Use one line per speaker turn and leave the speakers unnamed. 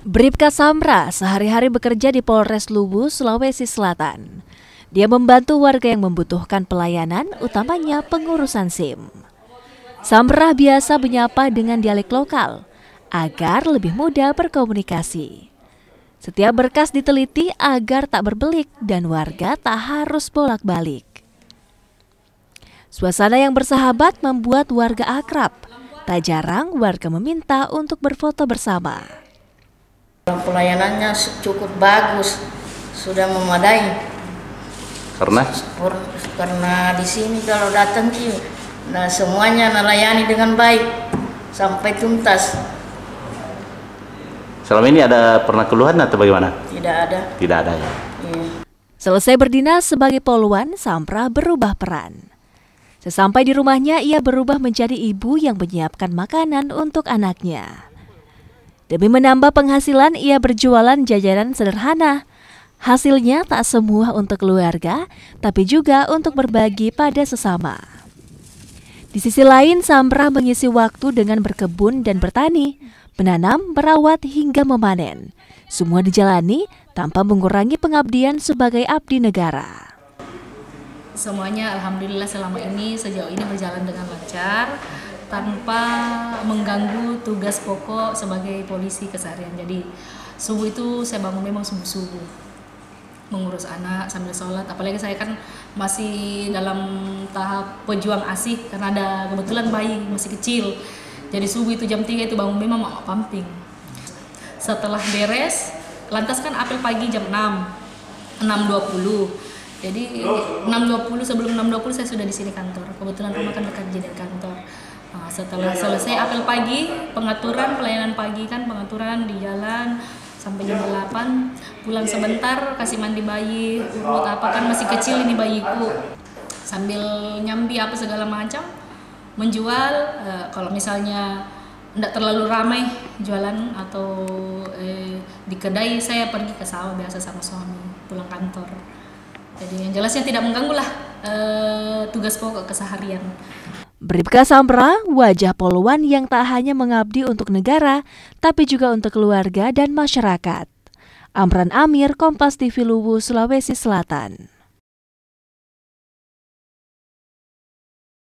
Bribka Samra sehari-hari bekerja di Polres Luwu, Sulawesi Selatan. Dia membantu warga yang membutuhkan pelayanan, utamanya pengurusan SIM. Samra biasa menyapa dengan dialek lokal, agar lebih mudah berkomunikasi. Setiap berkas diteliti agar tak berbelik dan warga tak harus bolak-balik. Suasana yang bersahabat membuat warga akrab. Tak jarang warga meminta untuk berfoto bersama.
Pelayanannya cukup bagus, sudah memadai. Karena di sini kalau datang nah semuanya melayani dengan baik sampai tuntas.
Selama ini ada pernah keluhan atau bagaimana?
Tidak ada.
Tidak ada ya.
Iya.
Selesai berdinas sebagai poluan, Samra berubah peran. Sesampai di rumahnya, ia berubah menjadi ibu yang menyiapkan makanan untuk anaknya. Demi menambah penghasilan, ia berjualan jajanan sederhana. Hasilnya tak semua untuk keluarga, tapi juga untuk berbagi pada sesama. Di sisi lain, Samra mengisi waktu dengan berkebun dan bertani, menanam, merawat hingga memanen. Semua dijalani tanpa mengurangi pengabdian sebagai abdi negara.
Semuanya alhamdulillah selama ini sejauh ini berjalan dengan lancar tanpa mengganggu tugas pokok sebagai polisi keseharian. Jadi subuh itu saya bangun memang subuh-subuh mengurus anak sambil sholat, apalagi saya kan masih dalam tahap pejuang ASI karena ada kebetulan bayi masih kecil. Jadi subuh itu jam 3 itu bangun memang mau pumping. Setelah beres, lantas kan apel pagi jam 6.20. Jadi 6.20, sebelum 6.20 saya sudah di sini kantor. Kebetulan rumah kan dekat dari kantor. Nah, setelah selesai apel pagi, pengaturan pelayanan pagi kan pengaturan di jalan sampai jam 8, pulang sebentar kasih mandi bayi, urut apa kan masih kecil ini bayiku. Sambil nyambi apa segala macam, menjual kalau misalnya tidak terlalu ramai jualan atau di kedai, saya pergi ke sawah biasa sama suami pulang kantor. Jadi yang jelasnya tidak mengganggu lah tugas pokok keseharian.
Bribka Samra, wajah poluan yang tak hanya mengabdi untuk negara, tapi juga untuk keluarga dan masyarakat. Amran Amir, Kompas TV Luwu, Sulawesi Selatan.